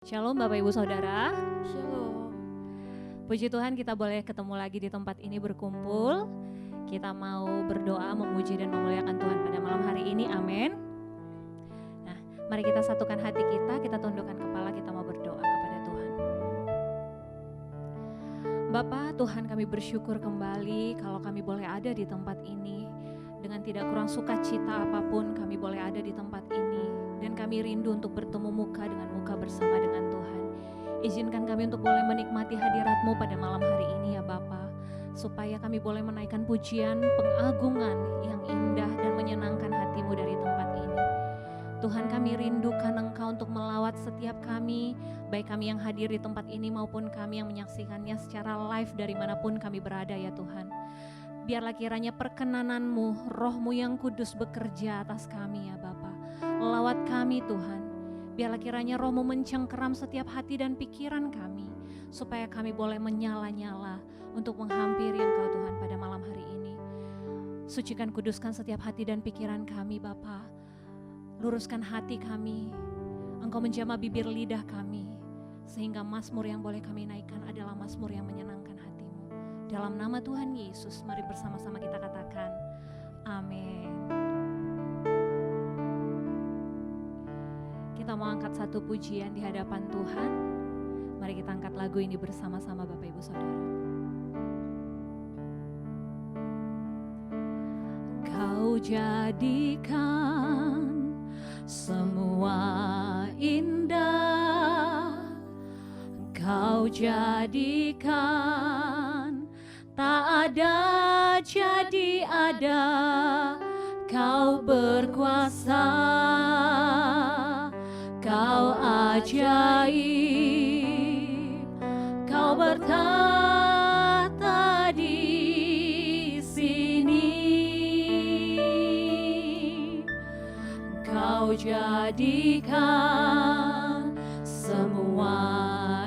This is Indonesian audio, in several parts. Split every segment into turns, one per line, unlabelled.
Shalom Bapak Ibu Saudara.
Shalom.
Puji Tuhan kita boleh ketemu lagi di tempat ini berkumpul. Kita mau berdoa, memuji dan memuliakan Tuhan pada malam hari ini, amin. Nah, mari kita satukan hati kita tundukkan kepala, kita mau berdoa kepada Tuhan. Bapa, Tuhan kami bersyukur kembali kalau kami boleh ada di tempat ini. Dengan tidak kurang sukacita apapun kami boleh ada di tempat ini. Dan kami rindu untuk bertemu muka dengan muka bersama dengan Tuhan. Izinkan kami untuk boleh menikmati hadirat-Mu pada malam hari ini ya Bapa, supaya kami boleh menaikkan pujian, pengagungan yang indah dan menyenangkan hati-Mu dari tempat ini. Tuhan, kami rindukan Engkau untuk melawat setiap kami, baik kami yang hadir di tempat ini maupun kami yang menyaksikannya secara live dari manapun kami berada ya Tuhan. Biarlah kiranya perkenanan-Mu, Roh-Mu yang kudus bekerja atas kami ya Bapa. Lawat kami Tuhan, biarlah kiranya Roh-Mu mencengkeram setiap hati dan pikiran kami, supaya kami boleh menyala-nyala untuk menghampiri Engkau Tuhan pada malam hari ini. Sucikan, kuduskan setiap hati dan pikiran kami Bapa. Luruskan hati kami, Engkau menjamah bibir lidah kami, sehingga mazmur yang boleh kami naikkan adalah mazmur yang menyenangkan hati-Mu. Dalam nama Tuhan Yesus, mari bersama-sama kita katakan, amin. Kita mau angkat satu pujian di hadapan Tuhan. Mari kita angkat lagu ini bersama-sama Bapak Ibu Saudara. Kau jadikan semua indah, Kau jadikan tak ada jadi ada, Kau berkuasa, Kau ajaib, Kau bertata di sini. Kau jadikan semua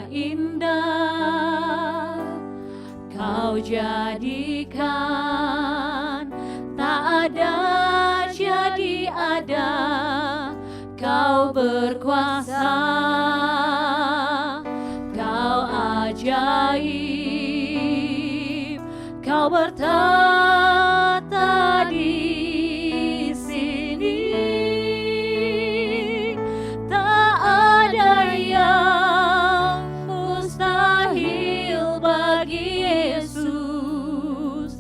indah, Kau jadikan tak ada jadi ada, Kau berkuasa, Kau ajaib, Kau bertata di sini. Tak ada yang mustahil bagi Yesus,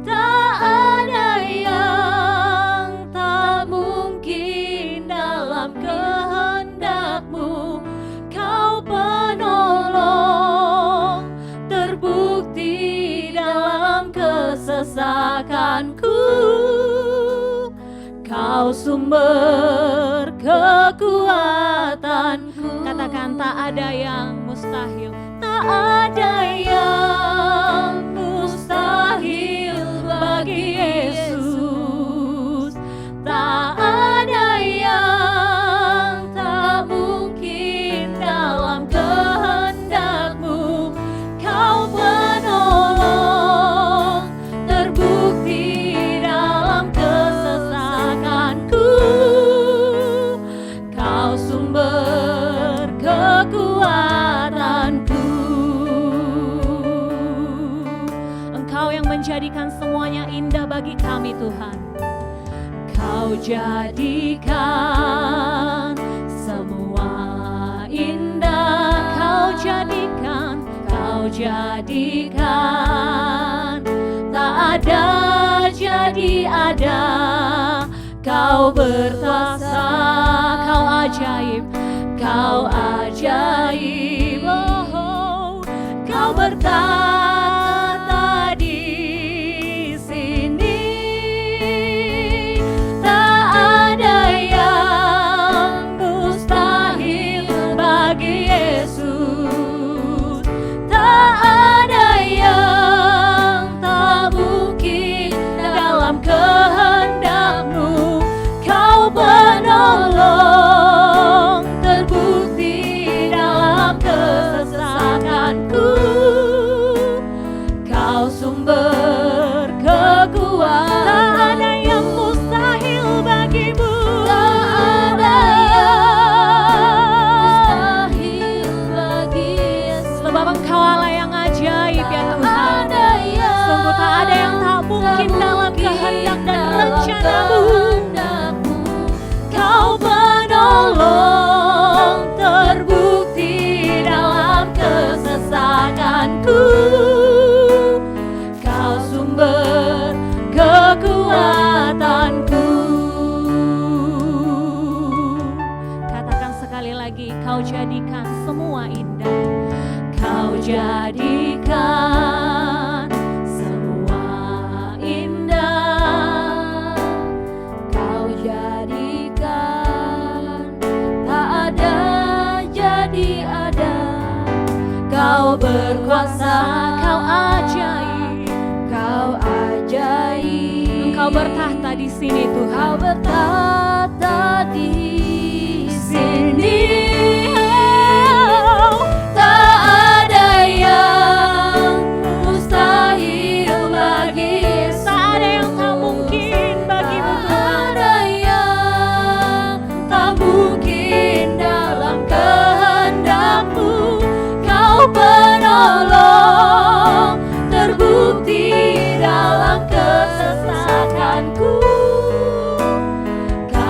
tak ada yang tak mungkin dalam kehendak-Mu. Kau penolong, terbukti dalam kesesakanku. Kau sumber kekuatanku. Katakan, tak ada yang mustahil. Tak ada yang mustahil bagi Yesus. Tak ada yang tak mungkin dalam kehendak-Mu. Kau penolong, terbukti dalam kesesakanku. Kau sumber kekuatanku. Engkau yang menjadikan semuanya indah bagi kami Tuhan. Kau jadikan semua indah, Kau jadikan tak ada jadi ada, Kau berkuasa, Kau ajaib, oh, Kau bertata di sini. Tak ada yang mustahil bagi Yesus, tak ada yang tak mungkin dalam kehendak-Mu. Kau penolong, terbukti dalam kesesakanku. Engkau Allah yang ajaib ya Tuhan.
ada yang
Sungguh tak ada yang tak mungkin dalam kehendak dan rencanamu. Kau penolong terbukti dalam kesesakanku. Kau sumber kekuatanku. Katakan sekali lagi, kau jadikan semua indah. Kau jadikan semua indah. Kau jadikan tak ada jadi ada. Kau berkuasa, kau ajaib, kau ajaib. Engkau bertahta di sini Tuhan. Kau bertahta di sini. Tak ada yang mustahil bagi,
tak ada yang tak mungkin bagimu Tuhan.
tak ada yang tak mungkin dalam kehendak-Mu. Kau penolong terbukti dalam kesesakanku. Kau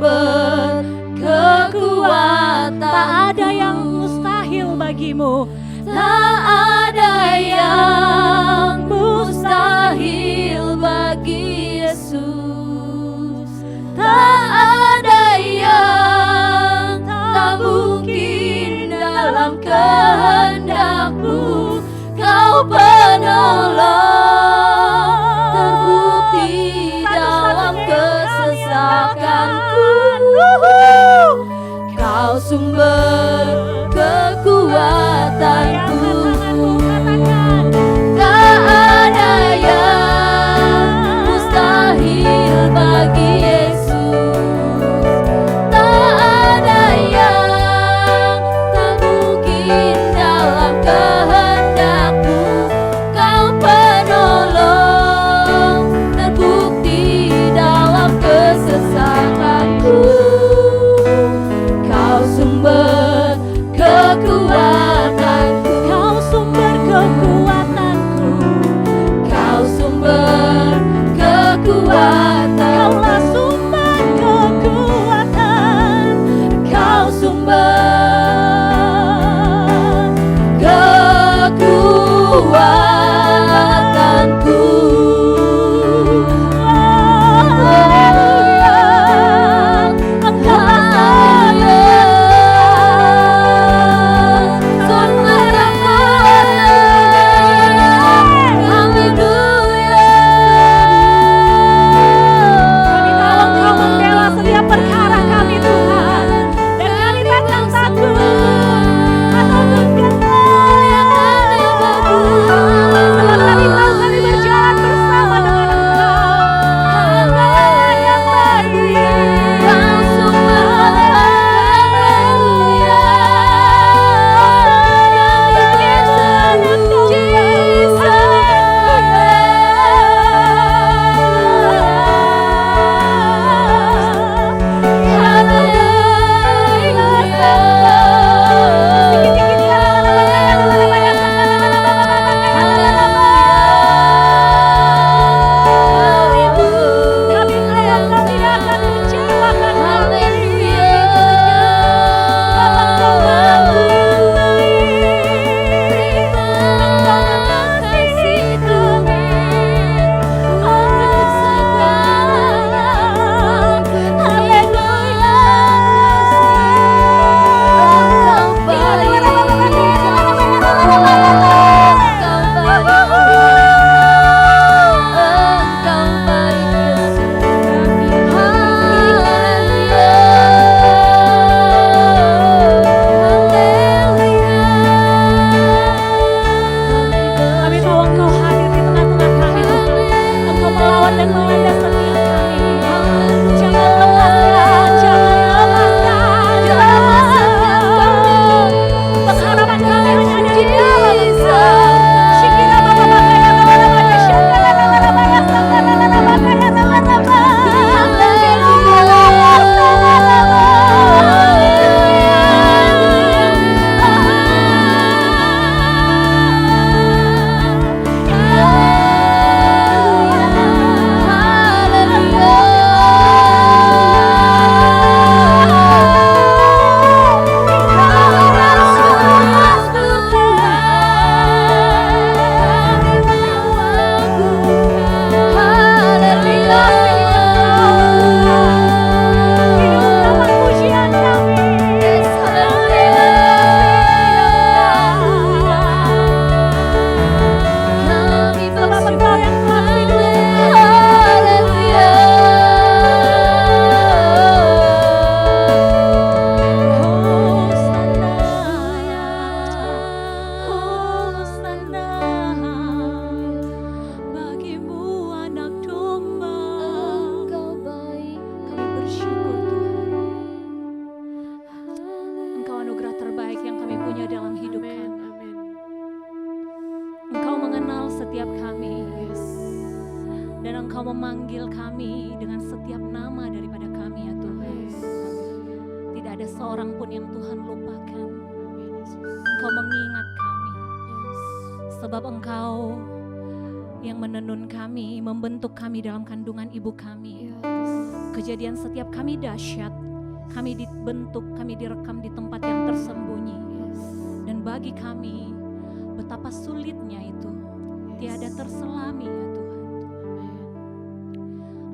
sumber kekuatan.
Tak ada yang mustahil bagimu.
Tak ada yang mustahil bagi Yesus. Tak ada yang tak mungkin dalam kehendak-Mu. Kau penolong, terbukti dalam kesesakanku. Kau sumber kekuatanku. Tak ada yang mustahil bagi Yesus. Tak ada yang tak mungkin dalam kehendak-Mu. Kau penolong, terbukti dalam kesesakanku. Kau sumber kekuatanku. Kau sumber kekuatanku. Kau sumber kekuatan. Kaulah sumber kekuatan. Kau sumber kekuatanku.
Engkau memanggil kami dengan setiap nama daripada kami ya Tuhan. Tidak ada seorang pun yang Tuhan lupakan. Engkau mengingat kami. Sebab Engkau yang menenun kami, membentuk kami dalam kandungan ibu kami. kejadian setiap kami dahsyat, kami dibentuk, kami direkam di tempat yang tersembunyi. Dan bagi kami, betapa sulitnya itu, tiada terselami ya Tuhan.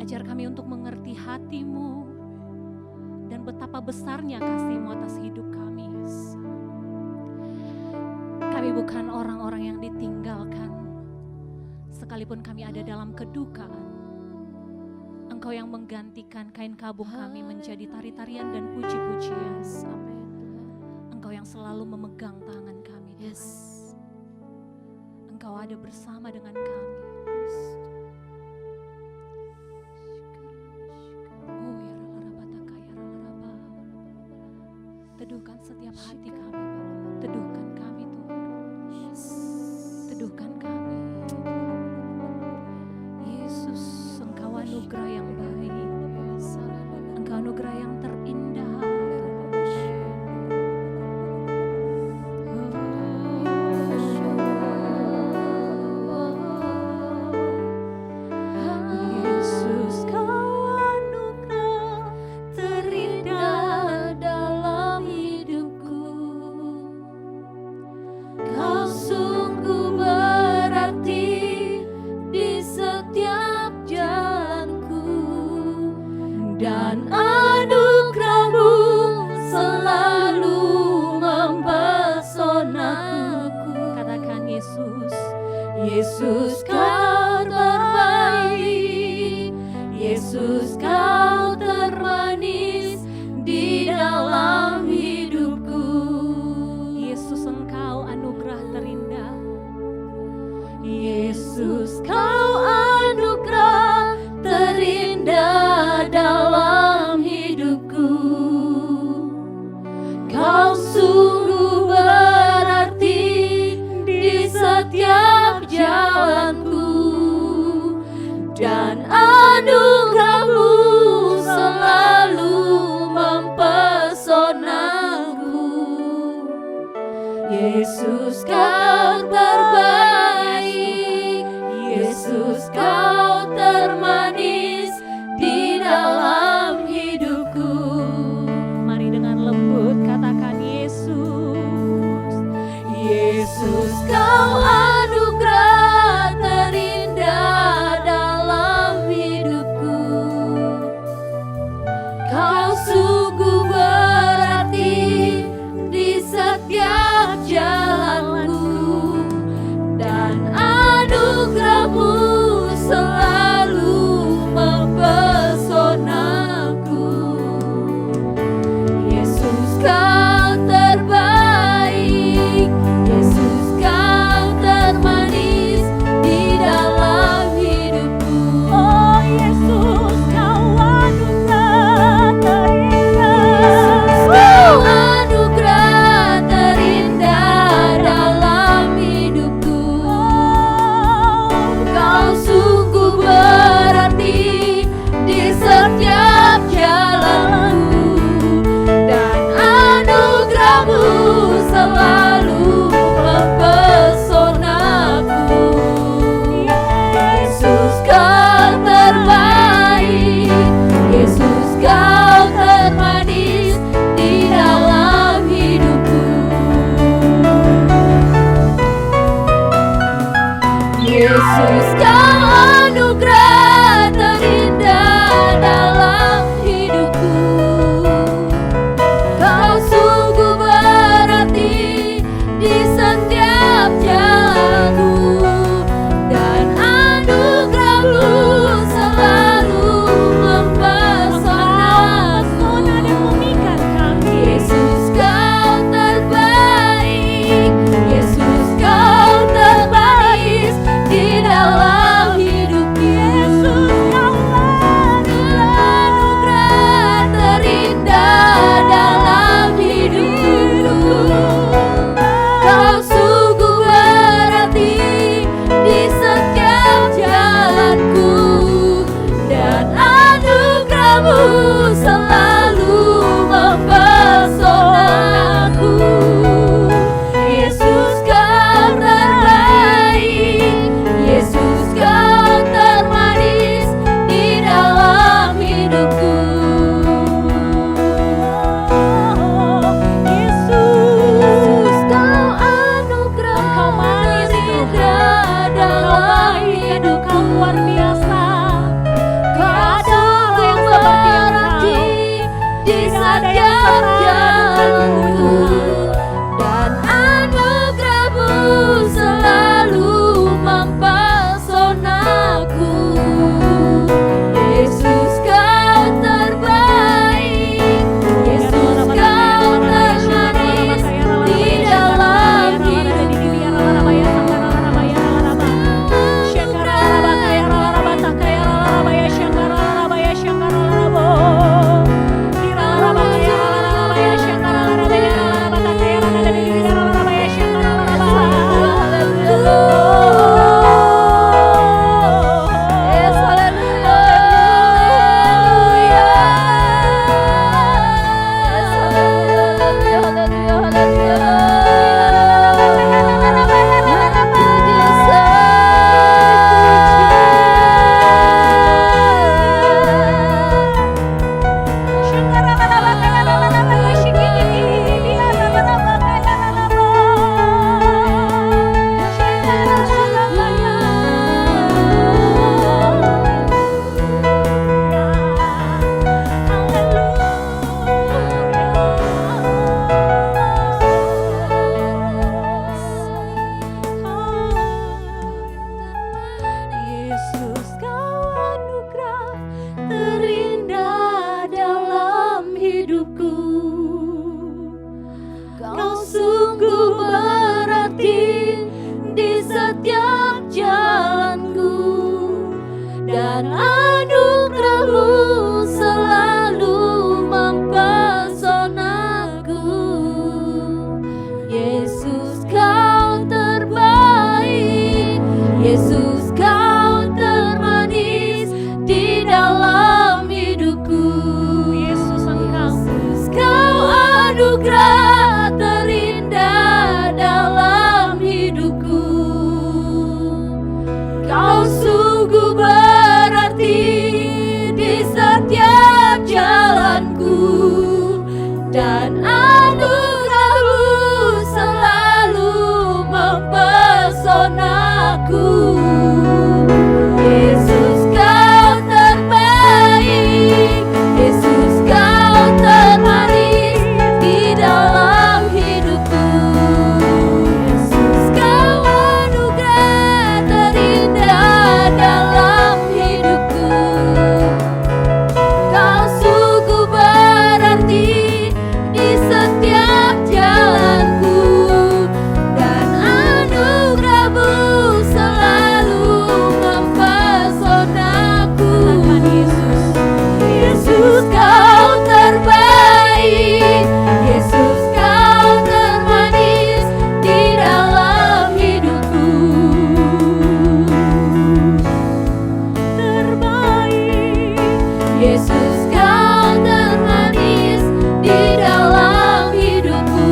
Ajar kami untuk mengerti hati-Mu dan betapa besarnya kasih-Mu atas hidup kami. Kami bukan orang-orang yang ditinggalkan, sekalipun kami ada dalam kedukaan. Engkau yang menggantikan kain kabung kami menjadi tari-tarian dan puji-pujian. Engkau yang selalu memegang tangan kami. Engkau ada bersama dengan kami. Oh ya raba-raba, ya raba-raba. Teduhkan setiap hati kami, teduhkan kami Tuhan. Teduhkan kami. Yesus, Engkau anugerah yang baik, Engkau anugerah yang terindah. Yesus, Kau anugerah terindah dalam hidupku. Kau sungguh berarti di setiap jalanku, dan anugerah-Mu selalu mempesonaku. Katakan Yesus, Yesus Kau terbaik, Yesus Kau termanis di dalam hidupku. Yesus Engkau anugerah terindah. Yesus Kau anugerah terindah dalam hidupku. Kau sungguh berarti di setiap jalanku, dan anugerah-Mu selalu mempesonaku. Yesus Kau terbaik, Yesus Kau termanis di dalam hidupku. Mari dengan lembut katakan Yesus, Yesus Kau anugerah terindah dalam hidupku. Kau sungguh berarti di setiap jalanku, dan anugerah-Mu selalu mempesonaku. Yesus Kau terbaik, Yesus Kau termanis di dalam hidupku. Oh Yesus Kau anugerah terindah, Kau anugerah terindah dalam hidupku. Kau sungguh berarti di setiap jalanku, dan anugerah-Mu selalu mempesonaku. Yesus Kau terbaik, Yesus Kau termanis di dalam hidupku. Yesus Kau anugerah terindah dalam hidupku. Kau sungguh berarti di setiap jalanku, dan anugerah-Mu selalu mempesonaku. Yesus Kau terbaik, Yesus Kau termanis di dalam
Yesus kau termanis di dalam hidupku.
Yesus Engkau,
Yesus kau anugerah terindah dalam hidupku. Kau sungguh berarti di setiap jalanku, dan anugerahmu selalu mempesonaku. Yesus kau terbaik, Yesus kau termanis di dalam hidupku. Yesus kau anugerah terindah dalam hidupku. Kau sungguh berarti di setiap jalanku, dan anugerahmu selalu mempesonaku. Yesus kau terbaik, Yesus kau termanis di dalam hidupku. Terbaik, Yesus kau termanis di dalam hidupku.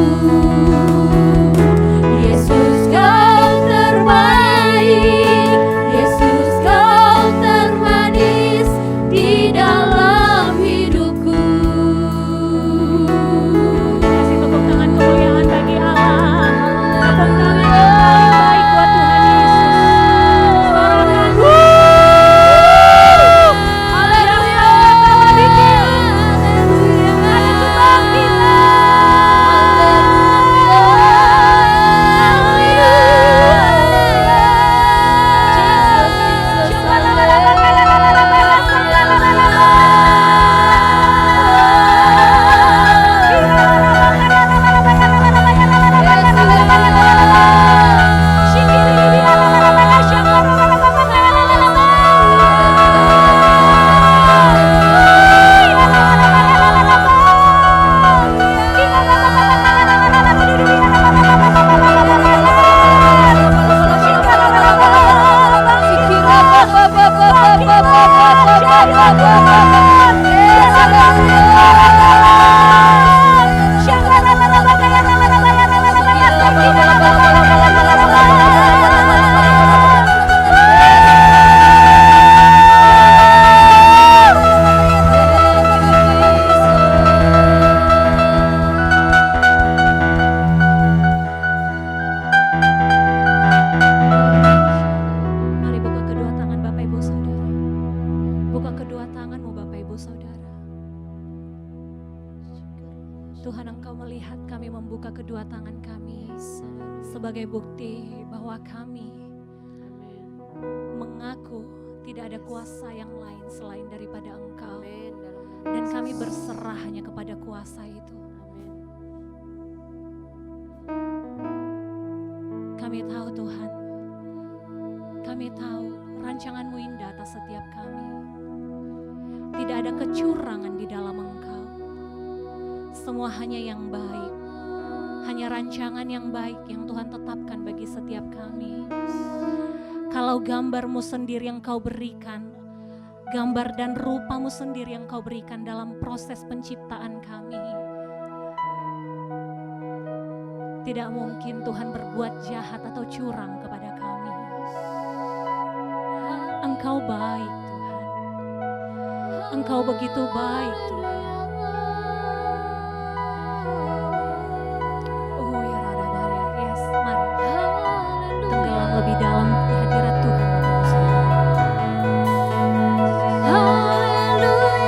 Yesus kau terbaik, Yesus kau termanis di dalam hidupku.
kasih tepuk tangan kemuliaan bagi Allah. Tepuk tangan yang paling baik buat Tuhan Yesus. Sorakan. Haleluya. Ada Mari buka kedua tangan Bapak Ibu Saudara. Buka kedua tanganmu Bapak Ibu Saudara. Tuhan, Engkau melihat kami membuka kedua tangan kami sebagai bukti bahwa kami mengaku tidak ada kuasa yang lain selain daripada Engkau. Dan kami berserah hanya kepada kuasa itu. Kami tahu Tuhan, kami tahu rancangan-Mu indah atas setiap kami. Tidak ada kecurangan di dalam Engkau. Semua hanya yang baik, hanya rancangan yang baik yang Tuhan tetapkan bagi setiap kami. Kalau gambar-Mu sendiri yang Kau berikan, gambar dan rupa-Mu sendiri yang Kau berikan dalam proses penciptaan kami, tidak mungkin Tuhan berbuat jahat atau curang kepada kami. Engkau baik Tuhan, Engkau begitu baik Tuhan. Oh ya Rada Maria, yes, mari tenggelam lebih dalam di hadirat Tuhan Bapak Ibu Saudara.
Haleluya.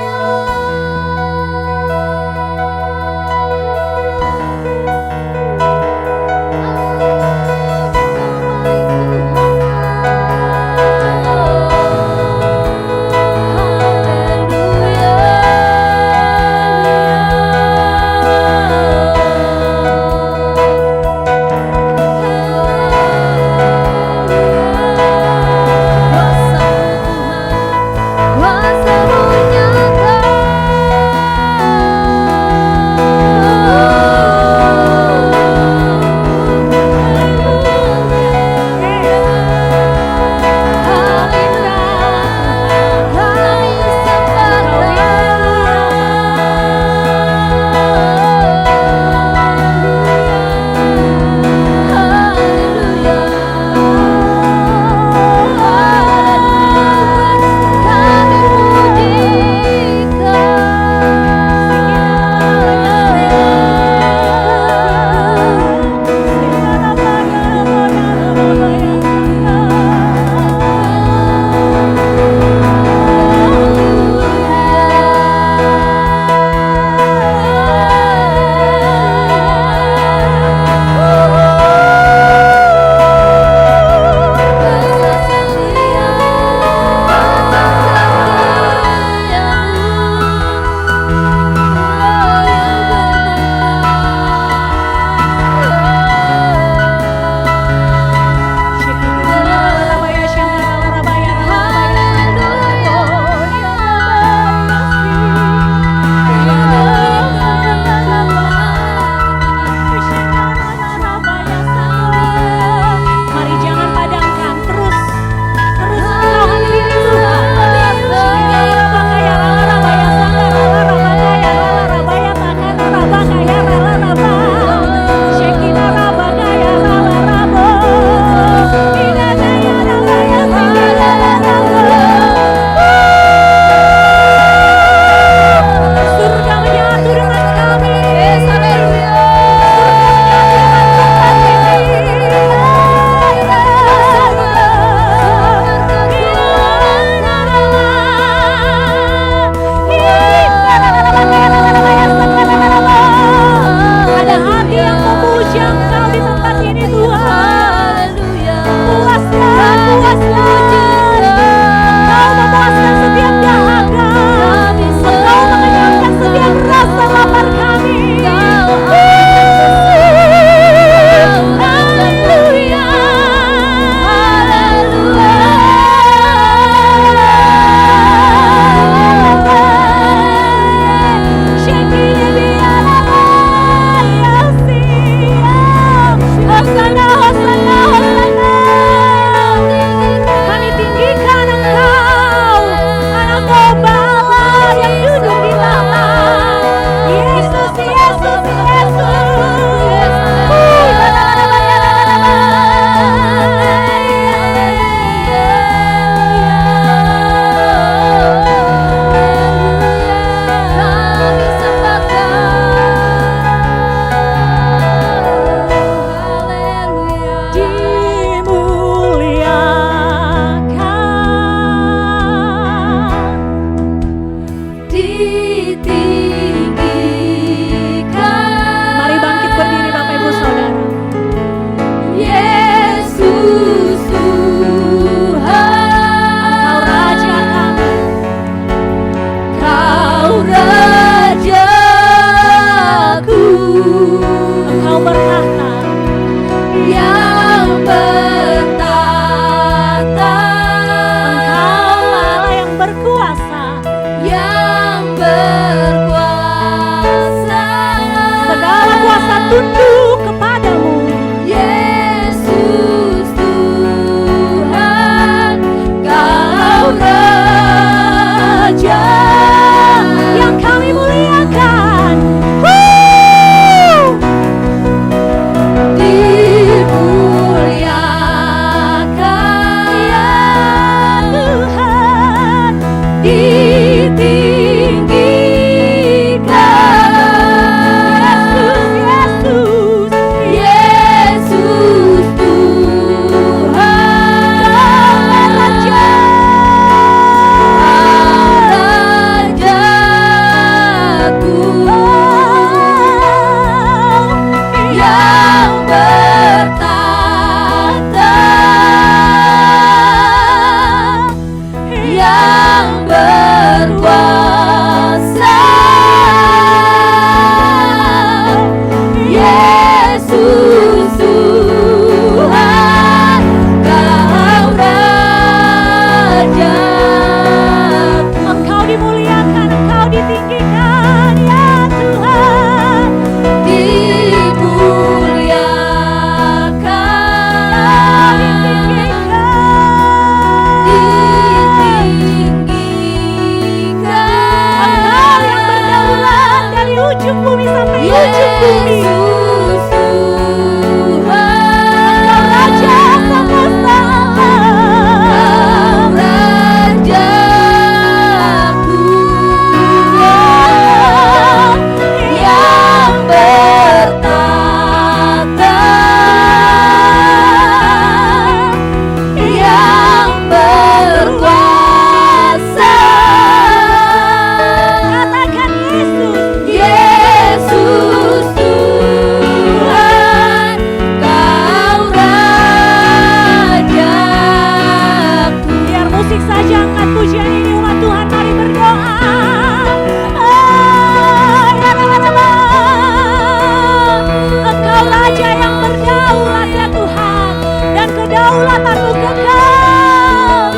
kedaulatanmu kekal.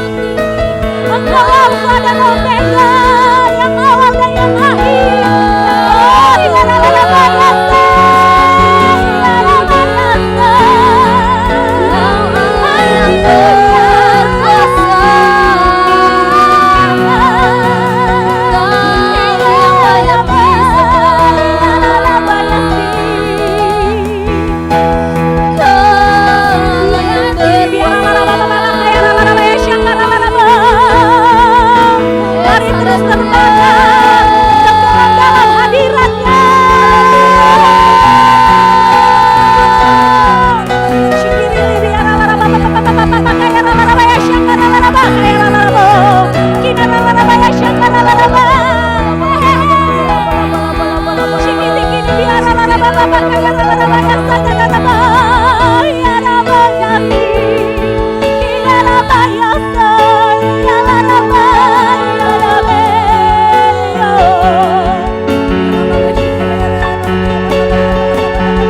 Engkau Alfa dan Omega, yang awal dan yang akhir. Oh, ya Rabbi, mari terus terbangun tenggelam dalam hadiratnya.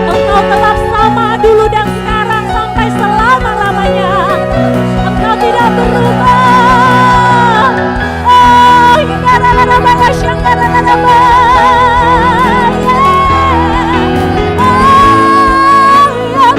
Engkau tetap sama dulu dan sekarang sampai selama-lamanya. Engkau tidak berubah. Oh, ya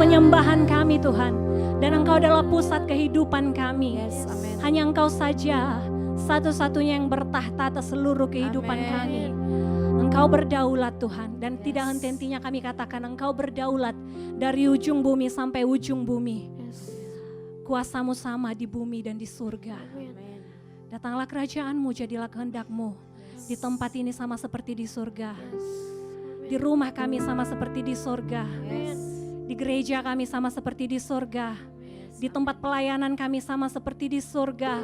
penyembahan kami Tuhan. Dan Engkau adalah pusat kehidupan kami.
Yes, amin.
Hanya Engkau saja satu-satunya yang bertahta atas seluruh kehidupan
Amin.
kami. Engkau berdaulat Tuhan. Dan tidak henti-hentinya kami katakan Engkau berdaulat dari ujung bumi sampai ujung bumi. Kuasamu sama di bumi dan di surga. Datanglah kerajaanmu, jadilah kehendak-Mu. Di tempat ini sama seperti di surga. Di rumah kami sama seperti di surga. Di gereja kami sama seperti di surga. Di tempat pelayanan kami sama seperti di surga.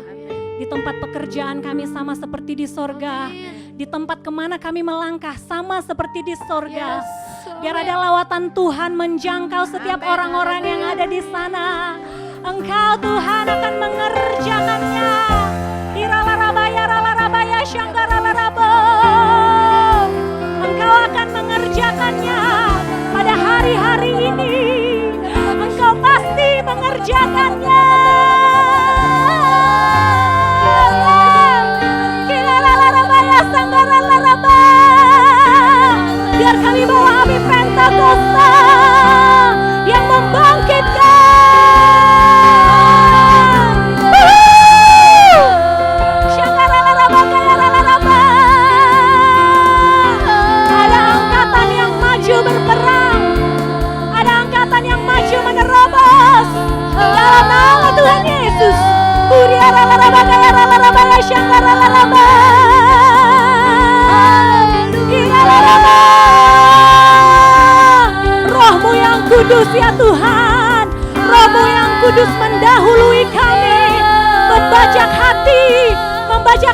Di tempat pekerjaan kami sama seperti di surga. Di tempat kemana kami melangkah sama seperti di surga. Biar ada lawatan Tuhan menjangkau setiap orang-orang yang ada di sana. Engkau Tuhan akan mengerjakannya. Iralarabaya, syanggararabo. Engkau akan mengerjakannya pada hari-hari ini. Engkau pasti mengerjakannya. Iralarabaya, sanggararabo. Biar kami bawa api Pentakosta yang membangkitkan. Berperang, ada angkatan yang maju menerobos dalam nama Tuhan Yesus. Roh-Mu yang kudus ya Tuhan, Roh-Mu yang kudus mendahului kami, membajak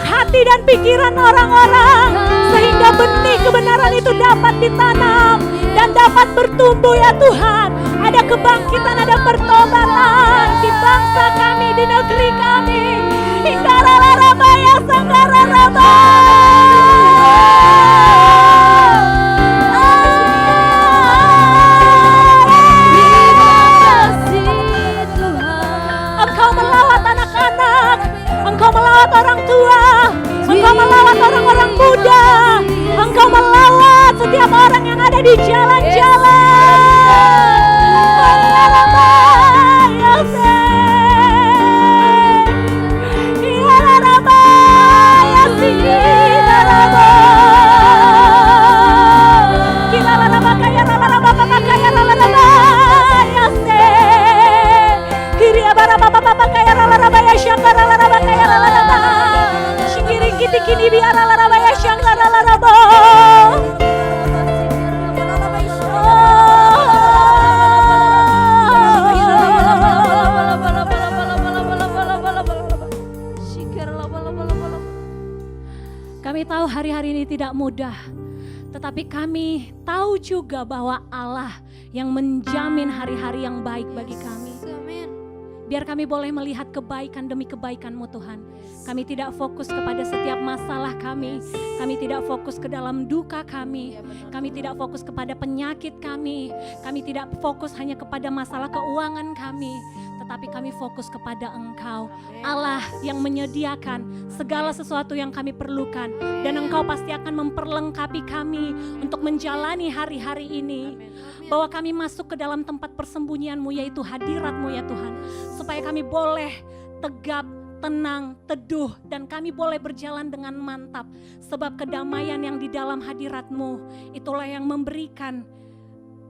hati dan pikiran orang-orang, sehingga benih kebenaran itu dapat ditanam dan dapat bertumbuh ya Tuhan. Ada kebangkitan, ada pertobatan di bangsa kami, di negeri kami. Inggararabaya, sanggararaba. Engkau melawat anak-anak, Engkau melawat orang tua, Engkau melawat orang-orang muda, Engkau melawat setiap orang yang ada di jalan-jalan. Kini biar larabaya syangkara larabo. Kami tahu hari-hari ini tidak mudah, tetapi kami tahu juga bahwa Allah yang menjamin hari-hari yang baik bagi kami. Biar kami boleh melihat kebaikan demi kebaikan-Mu Tuhan. Kami tidak fokus kepada setiap masalah kami. Kami tidak fokus ke dalam duka kami. Kami tidak fokus kepada penyakit kami. Kami tidak fokus hanya kepada masalah keuangan kami. Tetapi kami fokus kepada Engkau, Allah yang menyediakan segala sesuatu yang kami perlukan. Dan Engkau pasti akan memperlengkapi kami untuk menjalani hari-hari ini. Bahwa kami masuk ke dalam tempat persembunyian-Mu, yaitu hadirat-Mu ya Tuhan. Supaya kami boleh tegap, tenang, teduh, dan kami boleh berjalan dengan mantap. Sebab kedamaian yang di dalam hadirat-Mu, itulah yang memberikan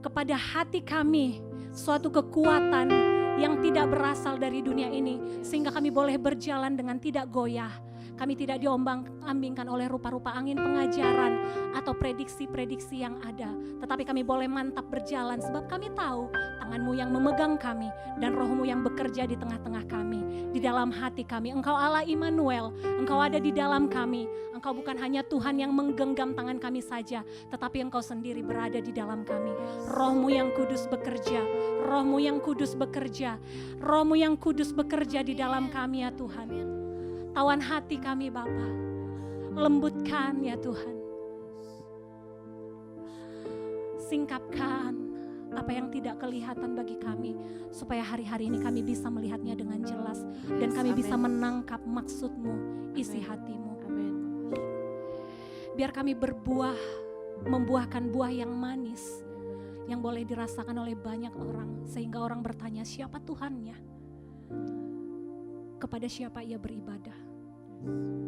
kepada hati kami suatu kekuatan yang tidak berasal dari dunia ini. Sehingga kami boleh berjalan dengan tidak goyah. Kami tidak diombang-ambingkan oleh rupa-rupa angin pengajaran atau prediksi-prediksi yang ada. Tetapi kami boleh mantap berjalan sebab kami tahu tangan-Mu yang memegang kami dan Roh-Mu yang bekerja di tengah-tengah kami, di dalam hati kami. Engkau Allah Immanuel, Engkau ada di dalam kami. Engkau bukan hanya Tuhan yang menggenggam tangan kami saja, tetapi Engkau sendiri berada di dalam kami. Roh-Mu yang kudus bekerja, Roh-Mu yang kudus bekerja, Roh-Mu yang kudus bekerja di dalam kami ya Tuhan. Tawan hati kami Bapa, lembutkan ya Tuhan. Singkapkan apa yang tidak kelihatan bagi kami, supaya hari-hari ini kami bisa melihatnya dengan jelas. Dan kami bisa menangkap maksud-Mu, isi hati-Mu. Biar kami berbuah, membuahkan buah yang manis, yang boleh dirasakan oleh banyak orang, sehingga orang bertanya siapa Tuhannya, kepada siapa ia beribadah.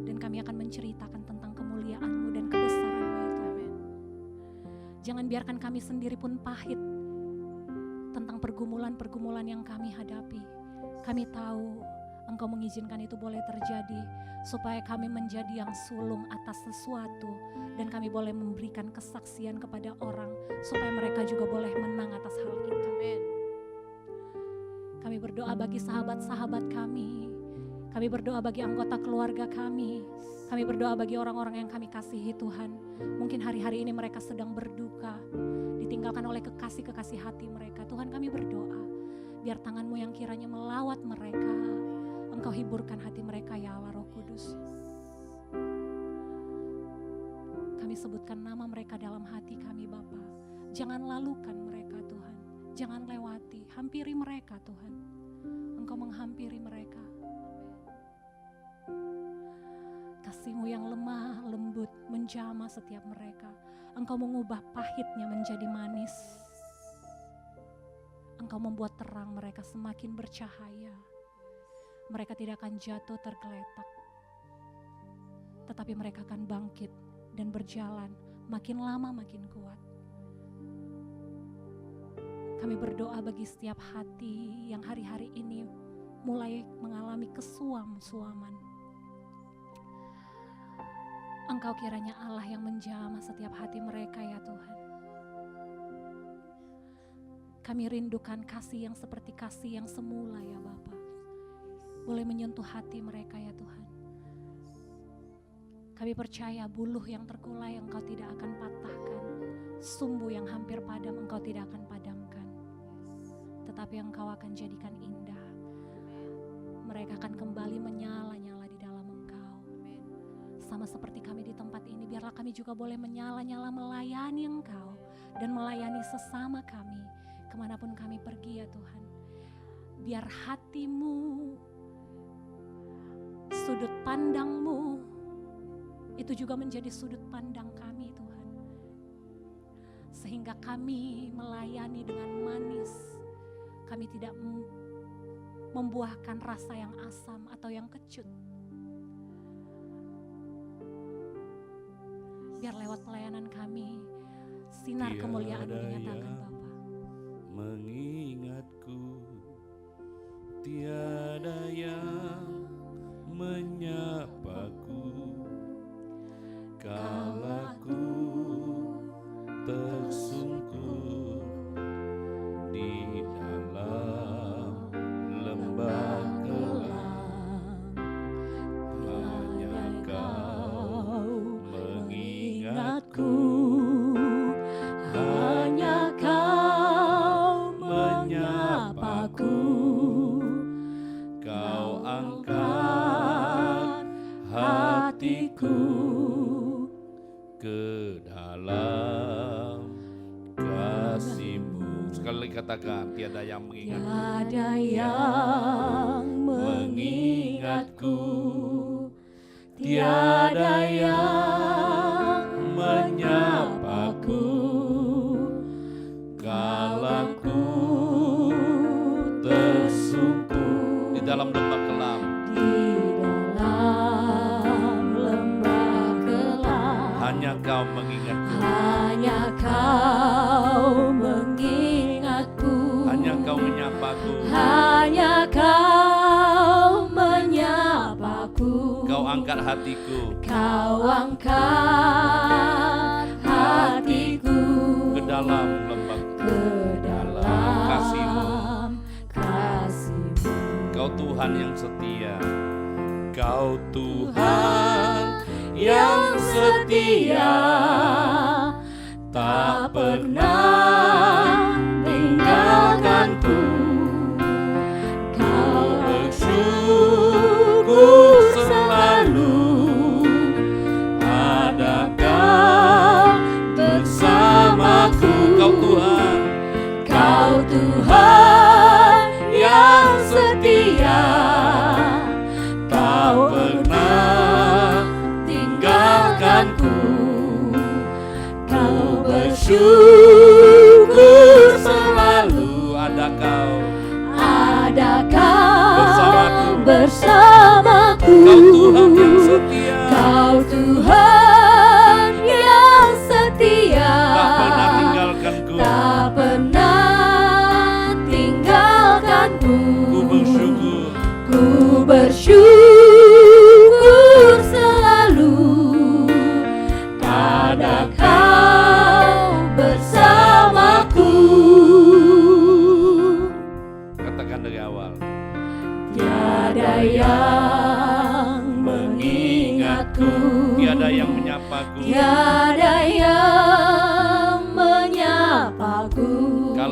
Dan kami akan menceritakan tentang kemuliaan-Mu dan kebesaran-Mu ya Tuhan. Jangan biarkan kami sendiri pun pahit tentang pergumulan-pergumulan yang kami hadapi. Kami tahu Engkau mengizinkan itu boleh terjadi supaya kami menjadi yang sulung atas sesuatu, dan kami boleh memberikan kesaksian kepada orang supaya mereka juga boleh menang atas hal itu. Amin. Kami berdoa bagi sahabat-sahabat kami. Kami berdoa bagi anggota keluarga kami. Kami berdoa bagi orang-orang yang kami kasihi Tuhan. Mungkin hari-hari ini mereka sedang berduka, ditinggalkan oleh kekasih-kekasih hati mereka. Tuhan, kami berdoa, biar tangan-Mu yang kiranya melawat mereka. Engkau hiburkan hati mereka ya Allah Roh Kudus. Kami sebutkan nama mereka dalam hati kami Bapa. Jangan lalukan mereka Tuhan. Jangan lewati, hampiri mereka Tuhan. Engkau menghampiri mereka. Kasih-Mu yang lemah, lembut, menjamah setiap mereka. Engkau mengubah pahitnya menjadi manis. Engkau membuat terang mereka semakin bercahaya. Mereka tidak akan jatuh tergeletak, tetapi mereka akan bangkit dan berjalan makin lama makin kuat. Kami berdoa bagi setiap hati yang hari-hari ini mulai mengalami kesuam-suaman. Engkau kiranya Allah yang menjamah setiap hati mereka ya Tuhan. Kami rindukan kasih yang seperti kasih yang semula ya Bapa. Boleh menyentuh hati mereka ya Tuhan. Kami percaya buluh yang terkulai Engkau tidak akan patahkan. Sumbu yang hampir padam Engkau tidak akan padamkan. Tetapi Engkau akan jadikan indah. Mereka akan kembali menyala-nyala di dalam Engkau. Sama seperti kami di tempat ini, biarlah kami juga boleh menyala-nyala melayani Engkau dan melayani sesama kami kemanapun kami pergi ya Tuhan. Biar hati-Mu, sudut pandang-Mu itu juga menjadi sudut pandang kami Tuhan. Sehingga kami melayani dengan manis. Kami tidak membuahkan rasa yang asam atau yang kecut. Biar lewat pelayanan kami, sinar kemuliaan dinyatakan Bapa.
Mengingatku, tiada yang menyapaku kala ku tersungkur di dalam lembah kelam. Hanya Kau mengingatku, hanya Kau menyapaku. Kau angkat hatiku ke dalam kasih-Mu. Sekali lagi katakan, tiada yang mengingatku.
Tiada yang mengingatku,
Tiada yang menyapaku kala ku tersungkur di dalam lembah kelam.
di dalam lembah kelam.
Hanya Kau mengingatku,
Hanya Kau mengingatku,
hanya Kau menyapaku.
hanya Kau menyapaku.
Kau angkat hatiku
Kau angkat hatiku
ke dalam lembah,
ke dalam
kasih-Mu.
kasih-Mu.
Kau Tuhan yang setia, Kau Tuhan yang setia, tak pernah tinggalkanku. Kau bersyukur selalu, ada Kau bersamaku. Kau Tuhan,
Kau Tuhan yang setia,
tak pernah tinggalkanku.
Kau bersyukur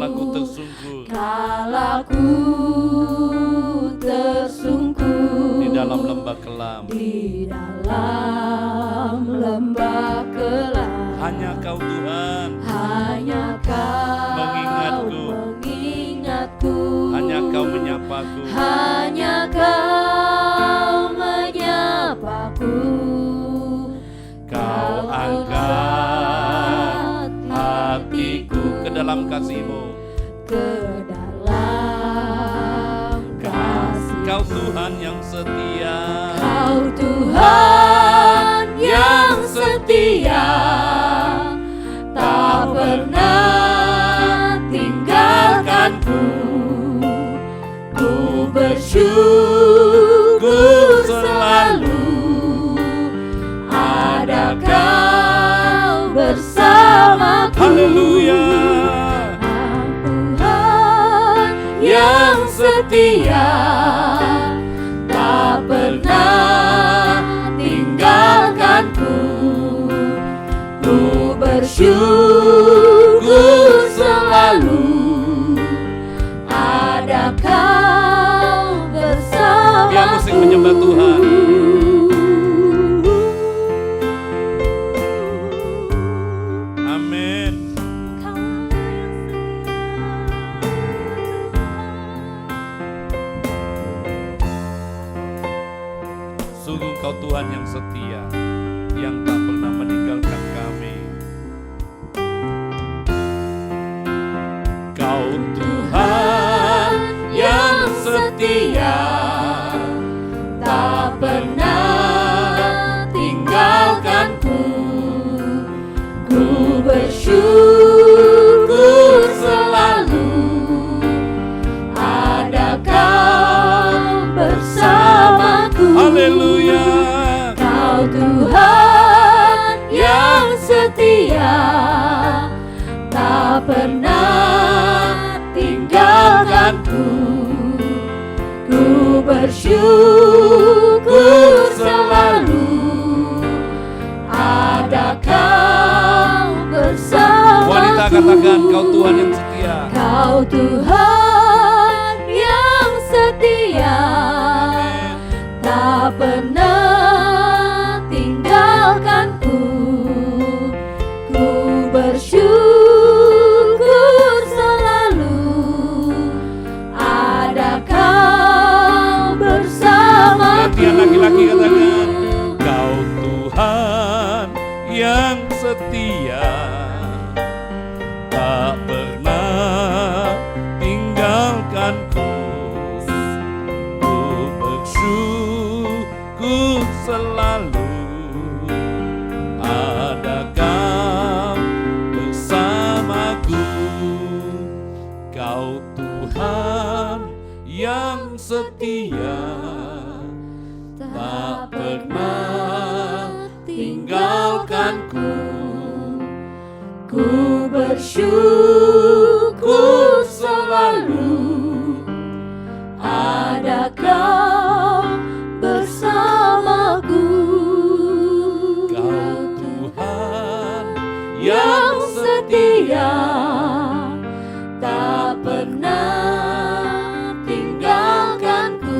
Kala ku tersungkur
kala ku tersungkur
di dalam lembah kelam,
di dalam lembah kelam.
hanya Kau Tuhan
Hanya Kau mengingatku,
hanya Kau menyapaku.
hanya Kau menyapaku.
Kau angkat hatiku ke dalam kasih-Mu.
Ke dalam kasih.
Kau Tuhan yang setia,
Kau Tuhan yang setia, tak pernah tinggalkanku. Ku bersyukur selalu ada Kau bersamaku.
haleluya.
Tuhan yang setia, tak pernah tinggalkanku. Ku bersyukur selalu ada Kau bersamaku.
Dia musik menyembah Tuhan. Amin. Sungguh Kau Tuhan yang setia, yang tak pernah meninggalkan kami. Kau Tuhan yang setia,
tak pernah tinggalkanku. Ku bersyukur selalu ada Kau bersamaku.
haleluya.
Kau Tuhan yang setia, tak pernah tinggalkanku. Ku bersyukur selalu ada Kau bersamaku.
Wanita katakan, Kau Tuhan yang setia.
Kau Tuhan yang setia, tak pernah tinggalkanku. Ku bersyukur selalu ada Kau bersamaku.
Gantian laki-laki katakan, Kau Tuhan yang setia, tak pernah tinggalkanku. Ku bersyukur selalu ada Kau bersamaku. Kau Tuhan yang setia, tak pernah tinggalkanku.
Ku bersyukur selalu ada Kau bersamaku.
Kau Tuhan
yang setia, tak pernah tinggalkanku.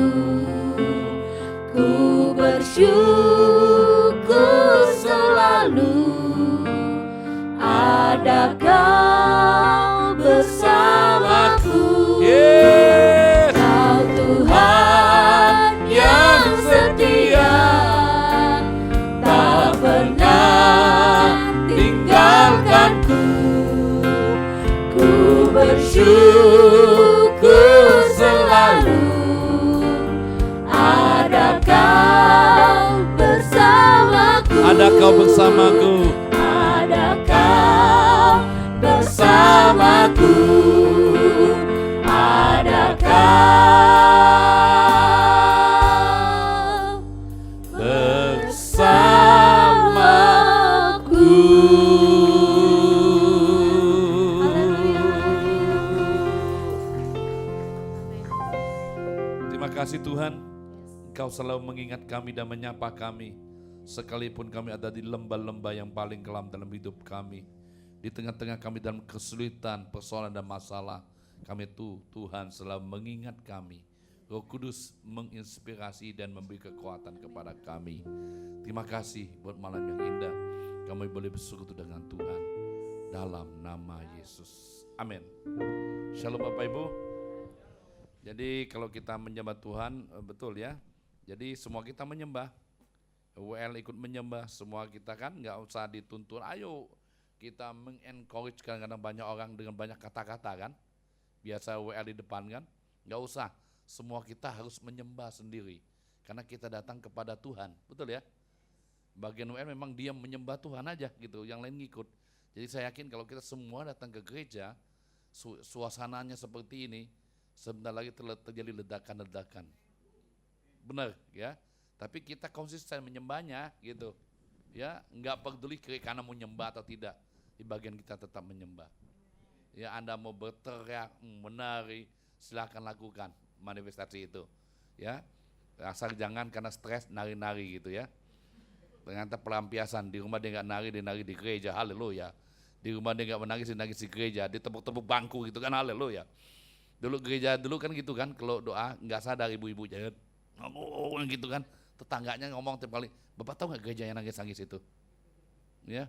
Ku bersyukur selalu ada Kau bersamaku.
Yes.
Kau Tuhan yang setia, tak pernah tinggalkanku. Ku bersyukur selalu ada Kau bersamaku.
Ada Kau bersamaku.
Ada Kau bersamaku. Ada Kau bersamaku.
Terima kasih Tuhan, Engkau selalu mengingat kami dan menyapa kami, sekalipun kami ada di lembah-lembah yang paling kelam dalam hidup kami. Di tengah-tengah kami dalam kesulitan, persoalan dan masalah, kami Tuhan selalu mengingat kami. Roh Kudus menginspirasi dan memberi kekuatan kepada kami. Terima kasih buat malam yang indah. Kami boleh bersekutu dengan Tuhan dalam nama Yesus. Amin. Shalom Bapak Ibu. Jadi kalau kita menyembah Tuhan, betul ya. Jadi semua kita menyembah. WL ikut menyembah, semua kita kan nggak usah dituntun. Ayo kita mengencourage, kadang-kadang banyak orang dengan banyak kata-kata kan. Biasa WL di depan kan. Nggak usah, semua kita harus menyembah sendiri. Karena kita datang kepada Tuhan, betul ya. Bagian WL memang dia menyembah Tuhan aja gitu, yang lain ngikut. Jadi saya yakin kalau kita semua datang ke gereja, suasananya seperti ini, sebentar lagi terjadi ledakan-ledakan. Benar ya, tapi kita konsisten menyembahnya gitu. Ya, nggak peduli kiri kanan mau nyembah atau tidak, di bagian kita tetap menyembah. Ya, Anda mau berteriak, menari, silakan lakukan manifestasi itu. Ya, asal jangan karena stres nari-nari gitu ya. Ternyata pelampiasan, di rumah dia nggak nari, dia nari di gereja, haleluya. Di rumah dia nggak menangis, dia nangis di gereja, dia tepuk-tepuk bangku gitu kan, haleluya. Dulu gereja dulu kan gitu kan, kalau doa nggak sadar ibu-ibu jangan ngomong gitu kan, tetangganya ngomong tiap kali, Bapak tahu nggak gereja yang nangis-nangis itu? Ya,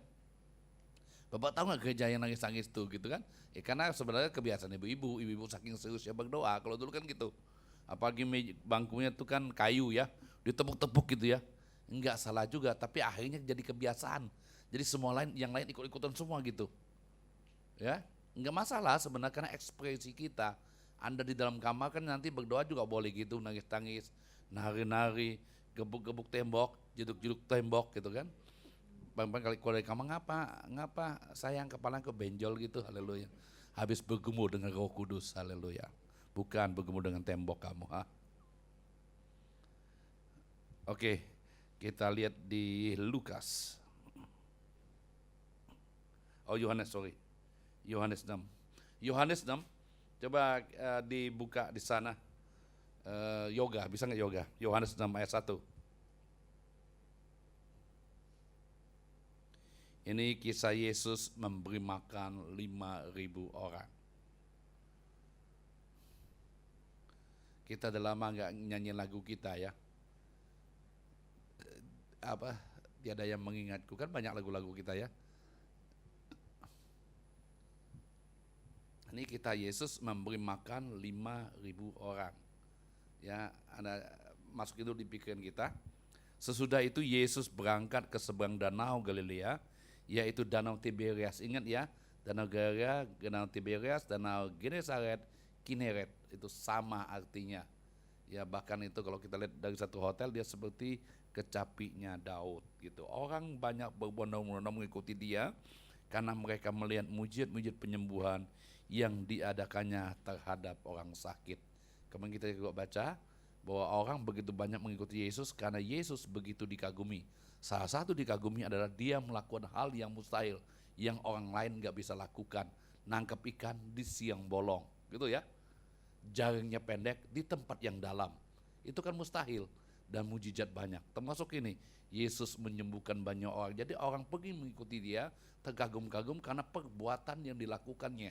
Bapak tahu nggak gereja yang nangis-nangis itu gitu kan? Karena sebenarnya kebiasaan ibu-ibu saking seriusnya berdoa. Kalau dulu kan gitu, apalagi bangkunya itu kan kayu ya, ditepuk-tepuk gitu ya. Enggak salah juga, tapi akhirnya jadi kebiasaan. Jadi semua yang lain ikut-ikutan semua gitu. Ya, enggak masalah sebenarnya karena ekspresi kita. Anda di dalam kamar kan nanti berdoa juga boleh gitu, nangis-nangis, nari-nari, gebuk-gebuk tembok, jeduk-jeduk tembok gitu kan. Bang kali keluar dari kamar ngapa sayang kepala ke benjol gitu, haleluya. Habis bergumul dengan Roh Kudus, haleluya. Bukan bergumul dengan tembok kamu. Oke, kita lihat di Lukas. Yohanes 6. Yohanes 6, coba dibuka di sana. Yoga, bisa nggak yoga? Yohanes 6 ayat 1. Ini kisah Yesus memberi makan 5.000 orang. Kita udah lama nggak nyanyi lagu kita ya. Tiada yang mengingatku, kan banyak lagu-lagu kita ya. Ini kita Yesus memberi makan 5.000 orang. Ya, Anda masuk itu di pikiran kita. Sesudah itu Yesus berangkat ke seberang danau Galilea, yaitu Danau Tiberias. Ingat ya, Danau Galilea, Danau Tiberias, Danau Genesaret, Kineret, itu sama artinya. Ya, bahkan itu kalau kita lihat dari satu hotel, dia seperti kecapinya Daud gitu. Orang banyak berbondong-bondong mengikuti dia karena mereka melihat mujizat-mujizat penyembuhan yang diadakannya terhadap orang sakit. Kemarin kita juga baca bahwa orang begitu banyak mengikuti Yesus karena Yesus begitu dikagumi. Salah satu dikagumi adalah dia melakukan hal yang mustahil, yang orang lain gak bisa lakukan. Nangkep ikan di siang bolong, gitu ya. Jaringnya pendek di tempat yang dalam. Itu kan mustahil dan mujizat banyak. Termasuk ini, Yesus menyembuhkan banyak orang. Jadi orang pergi mengikuti dia, terkagum-kagum karena perbuatan yang dilakukannya.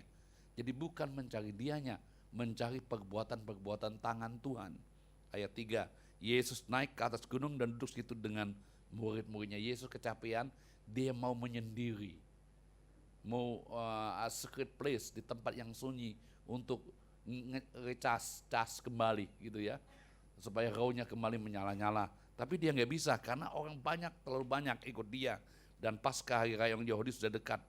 Jadi bukan mencari dianya, mencari perbuatan-perbuatan tangan Tuhan. Ayat 3, Yesus naik ke atas gunung dan duduk situ dengan murid-muridnya. Yesus kecapean, dia mau menyendiri. Mau a secret place di tempat yang sunyi untuk ngecas kembali gitu ya. Supaya rohnya kembali menyala-nyala. Tapi dia nggak bisa karena orang banyak, terlalu banyak ikut dia. Dan pasca hari raya Yahudi sudah dekat.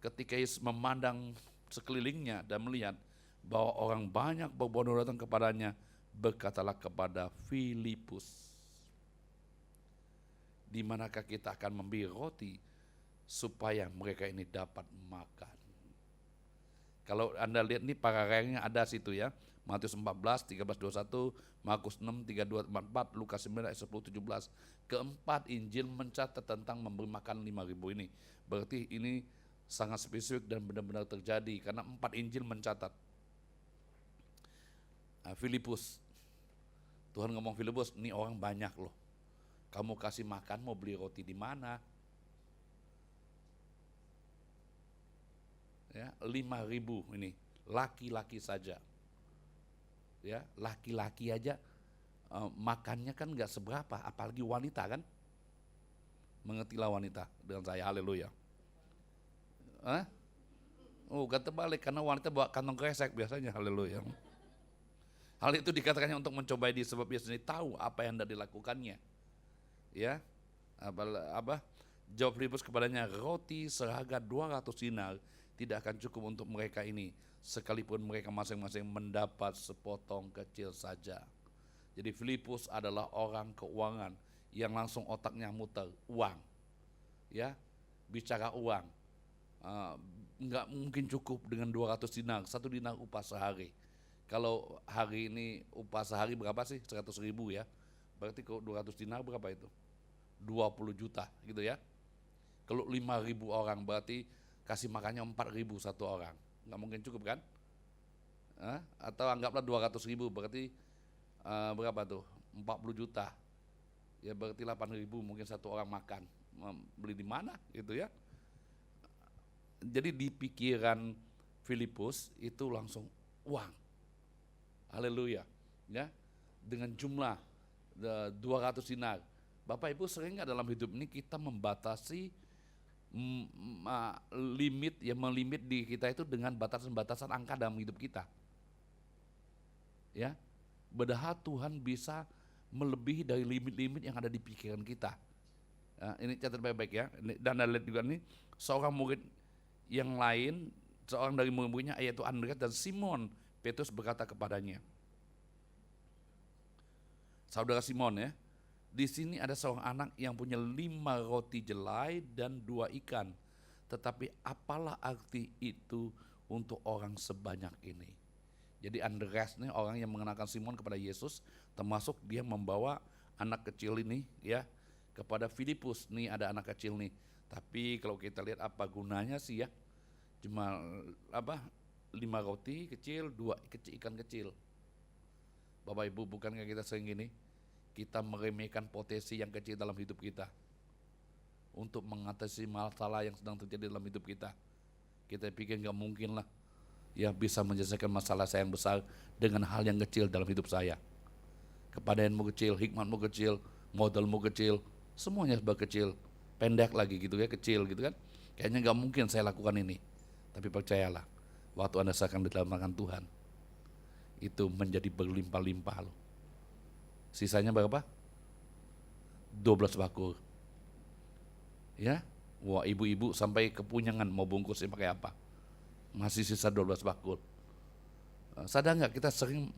Ketika Yesus memandang sekelilingnya dan melihat bahwa orang banyak berbondong datang kepadanya, berkatalah kepada Filipus, di manakah kita akan membeli roti supaya mereka ini dapat makan. Kalau Anda lihat nih paragrafnya ada situ ya, Matius 14, 13, 21, Markus 6, 32, 44, Lukas 9, ayat 10, 17. Keempat Injil mencatat tentang memberi makan 5.000 ini. Berarti ini sangat spesifik dan benar-benar terjadi karena 4 Injil mencatat. Filipus, Tuhan ngomong Filipus, ini orang banyak loh. Kamu kasih makan mau beli roti di mana? Ya, 5.000 ini laki-laki saja. Ya, laki-laki aja makannya kan nggak seberapa, apalagi wanita kan. Mengertilah wanita dengan saya, haleluya. Oh, kata balik, karena wanita bawa kantong kresek biasanya, haleluya. Hal itu dikatakannya untuk mencobai dia sebab dia sendiri tahu apa yang hendak dilakukannya. Ya, apa? Jawab Filipus kepadanya, roti seharga 200 dinar tidak akan cukup untuk mereka ini, sekalipun mereka masing-masing mendapat sepotong kecil saja. Jadi Filipus adalah orang keuangan yang langsung otaknya muter, uang. Ya, bicara uang. Enggak mungkin cukup dengan 200 dinar, 1 dinar upah sehari. Kalau hari ini upah sehari berapa sih? 100.000 ya. Berarti kalau 200 dinar berapa itu? 20 juta gitu ya. Kalau 5.000 orang berarti kasih makannya 4.000 satu orang. Nggak mungkin cukup kan? Atau anggaplah 200.000 berarti berapa tuh? 40 juta. Ya berarti 8.000 mungkin satu orang makan. Beli di mana gitu ya. Jadi di pikiran Filipus itu langsung uang. Haleluya. Ya. Dengan jumlah 200 dinar. Bapak Ibu sering nggak dalam hidup ini kita membatasi limit, yang melimit di kita itu dengan batasan-batasan angka dalam hidup kita. Ya, padahal Tuhan bisa melebihi dari limit-limit yang ada di pikiran kita. Ini catat baik-baik ya. Dan ada lihat juga nih, seorang murid yang lain, seorang dari murid-muridnya yaitu Andreas dan Simon Petrus berkata kepadanya, saudara Simon ya, di sini ada seorang anak yang punya 5 roti jelai dan 2 ikan. Tetapi apalah arti itu untuk orang sebanyak ini? Jadi Andreas ini orang yang mengenalkan Simon kepada Yesus, termasuk dia membawa anak kecil ini ya kepada Filipus. Nih ada anak kecil nih. Tapi kalau kita lihat apa gunanya sih ya? Cuma 5 roti kecil, 2 ikan kecil. Bapak Ibu, bukankah kita sering gini? Kita meremehkan potensi yang kecil dalam hidup kita untuk mengatasi masalah yang sedang terjadi dalam hidup kita. Kita pikir gak mungkin lah ya bisa menyelesaikan masalah saya yang besar dengan hal yang kecil dalam hidup saya. Kepadaanmu kecil, hikmatmu kecil, modalmu kecil, semuanya serba kecil, pendek lagi gitu ya, kecil gitu kan. Kayaknya gak mungkin saya lakukan ini. Tapi percayalah, waktu Anda serahkan di dalam tangan Tuhan, itu menjadi berlimpah-limpah loh. Sisanya berapa? 12 bakul. Ya, wah ibu-ibu sampai kepunyangan mau bungkusnya pakai apa? Masih sisa 12 bakul. Sadar nggak kita sering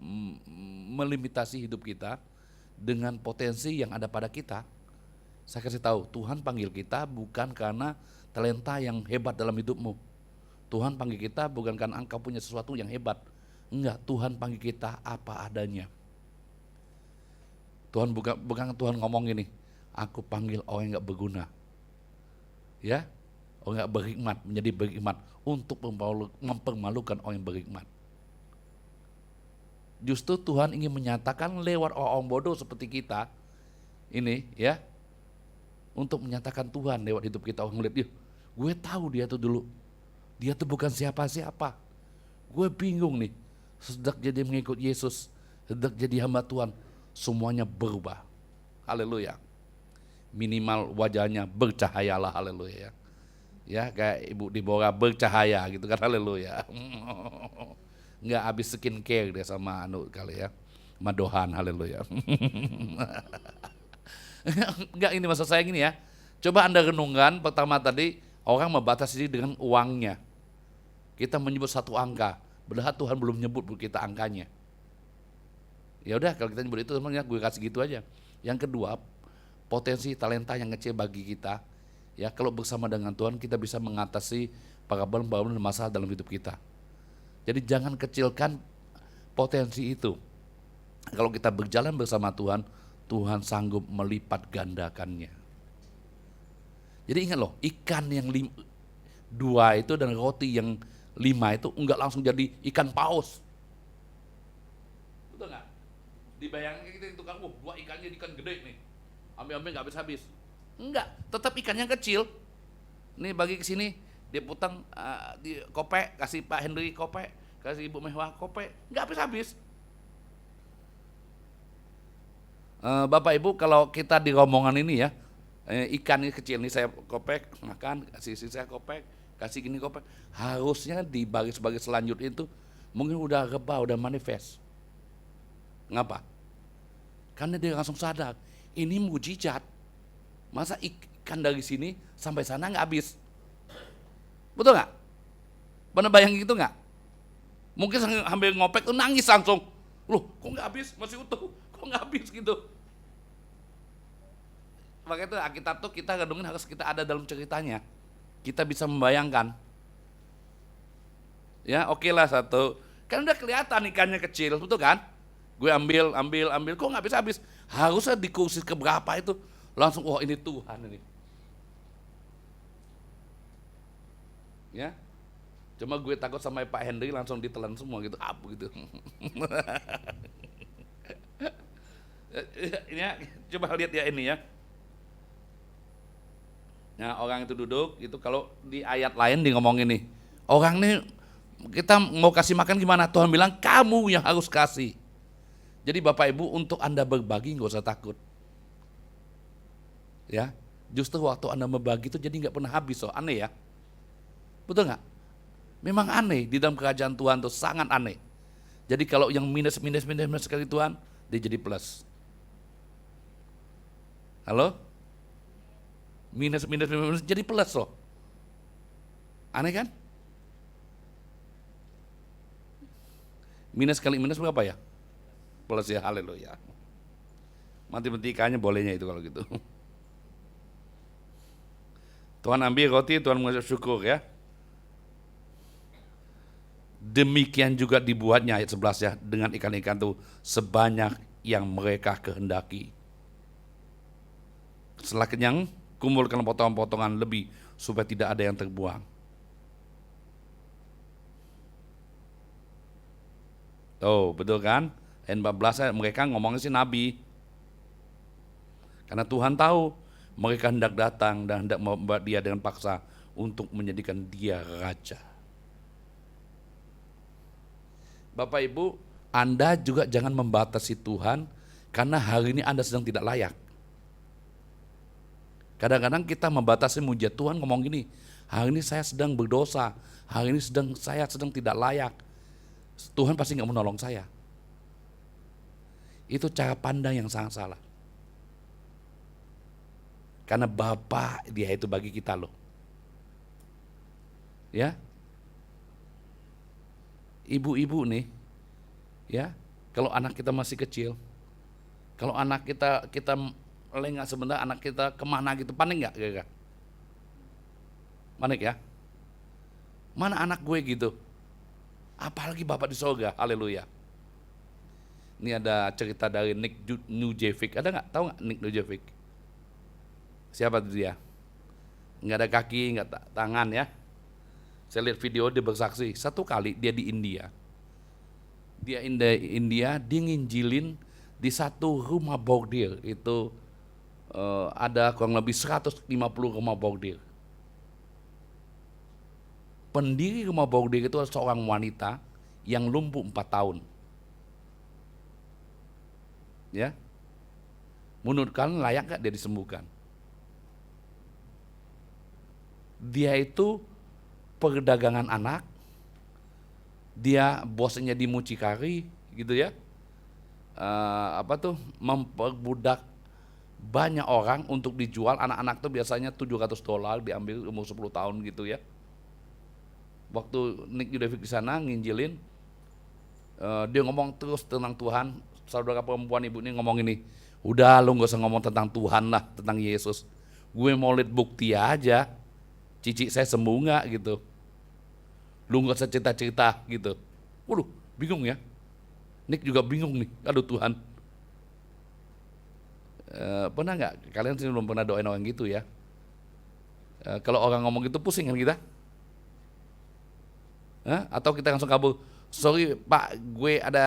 melimitasi hidup kita dengan potensi yang ada pada kita? Saya kasih tahu, Tuhan panggil kita bukan karena talenta yang hebat dalam hidupmu. Tuhan panggil kita bukan karena engkau punya sesuatu yang hebat. Enggak, Tuhan panggil kita apa adanya. Tuhan bukan Tuhan ngomong gini, aku panggil orang yang gak berguna. Ya, orang gak berhikmat menjadi berhikmat untuk mempermalukan orang yang berhikmat. Justru Tuhan ingin menyatakan lewat orang bodoh seperti kita ini ya, untuk menyatakan Tuhan lewat hidup kita. Orang ngeliat, gue tahu dia tuh dulu, dia tuh bukan siapa-siapa. Gue bingung nih, sejak jadi mengikut Yesus, sejak jadi hamba Tuhan, semuanya berubah. Haleluya. Minimal wajahnya bercahayalah, haleluya. Ya, kayak Ibu Deborah bercahaya gitu kan, haleluya. Enggak habis skincare dia sama kali ya. Sama Dohan, haleluya. Enggak, ini maksud saya gini ya. Coba Anda renungkan, pertama tadi orang membatasi dengan uangnya. Kita menyebut satu angka, padahal Tuhan belum nyebut kita angkanya. Ya udah, kalau kita nyebut itu sebenarnya gue kasih gitu aja. Yang kedua, potensi talenta yang kecil bagi kita, ya kalau bersama dengan Tuhan kita bisa mengatasi problem-problem dan masalah dalam hidup kita. Jadi jangan kecilkan potensi itu. Kalau kita berjalan bersama Tuhan, Tuhan sanggup melipat gandakannya. Jadi ingat loh, ikan yang 2 itu dan roti yang 5 itu enggak langsung jadi ikan paus. Betul enggak? Dibayangkan kita di tukang, 2 ikannya ikan gede nih, ambil-ambil nggak habis-habis. Enggak, tetap ikannya kecil. Nih bagi kesini, Dia putang di kopek, kasih Pak Henry kopek, kasih Ibu Mewah kopek, nggak habis-habis. Bapak Ibu, kalau kita di rombongan ini ya, ikan ini kecil nih saya kopek, makan, kasih istri saya kopek, kasih gini kopek. Harusnya di baris-baris selanjutnya itu mungkin udah rebah, udah manifest. Ngapa? Karena dia langsung sadar, ini mujizat. Masa ikan dari sini sampai sana nggak habis? Betul nggak? Pernah bayangin gitu nggak? Mungkin sambil ngopek tuh nangis langsung. Loh, kok nggak habis? Masih utuh. Kok nggak habis gitu? Makanya itu Alkitab tuh kita renungin harus kita ada dalam ceritanya. Kita bisa membayangkan. Ya, oke lah satu. Kan udah kelihatan ikannya kecil, betul kan? Gue ambil, kok nggak habis-habis? Harusnya di kursi keberapa itu langsung, wah ini Tuhan ini. Ya, cuma gue takut sama Pak Henry langsung ditelan semua gitu, apa gitu. Ini ya, coba lihat ya ini ya. Nah orang itu duduk, itu kalau di ayat lain di ngomongin nih, orang nih kita mau kasih makan gimana? Tuhan bilang kamu yang harus kasih. Jadi Bapak Ibu untuk Anda berbagi nggak usah takut. Ya, justru waktu Anda membagi itu jadi nggak pernah habis, so aneh ya. Betul nggak? Memang aneh di dalam kerajaan Tuhan tuh sangat aneh. Jadi kalau yang minus sekali Tuhan, dia jadi plus. Halo? Minus jadi plus loh. Aneh kan? Minus kali minus berapa ya? Plus ya, haleluya. Matematikanya bolehnya itu kalau gitu. Tuhan ambil roti, Tuhan mengucap syukur ya. Demikian juga dibuatnya ayat 11 ya, dengan ikan-ikan itu sebanyak yang mereka kehendaki. Setelah kenyang, kumpulkan potongan-potongan lebih supaya tidak ada yang terbuang. Oh, betul kan? Ayat 14 mereka ngomongnya sih nabi. Karena Tuhan tahu mereka hendak datang dan hendak membuat dia dengan paksa untuk menjadikan dia raja. Bapak Ibu, Anda juga jangan membatasi Tuhan karena hari ini Anda sedang tidak layak. Kadang-kadang kita membatasi mujizat Tuhan ngomong gini, hari ini saya sedang berdosa, hari ini saya sedang tidak layak. Tuhan pasti nggak menolong saya. Itu cara pandang yang sangat salah. Karena Bapa dia itu bagi kita loh. Ya. Ibu-ibu nih, ya, kalau anak kita masih kecil, kalau anak kita lengah sebentar, anak kita kemana gitu, panik nggak kira-kira? Panik ya? Mana anak gue gitu? Apalagi Bapak di sorga, haleluya. Ini ada cerita dari Nick Nujevic, ada nggak? Tahu nggak Nick Nujevic? Siapa itu dia? Nggak ada kaki, nggak tangan ya. Saya lihat video dia bersaksi, satu kali dia di India. Dia nginjilin di satu rumah bordir, itu ada kurang lebih 150 rumah bordir. Pendiri rumah bordir itu seorang wanita yang lumpuh 4 tahun. Ya, menurut kalian layak gak dia disembuhkan? Dia itu perdagangan anak, dia bosnya di mucikari gitu ya, memperbudak banyak orang untuk dijual. Anak-anak tuh biasanya $700 diambil umur 10 tahun gitu ya. Waktu Nick Judevic di sana nginjilin, dia ngomong terus tentang Tuhan. Saudara perempuan ibu ini ngomong ini, udah lu gak usah ngomong tentang Tuhan lah, tentang Yesus, gue mau lihat bukti aja cici saya sembuh nggak gitu. Lu nggak usah cerita-cerita gitu. Waduh, bingung ya. Nick juga bingung nih. Aduh Tuhan. Pernah nggak? Kalian sih belum pernah doain orang gitu ya. Kalau orang ngomong gitu pusing kan kita? Atau kita langsung kabur. Sorry Pak, gue ada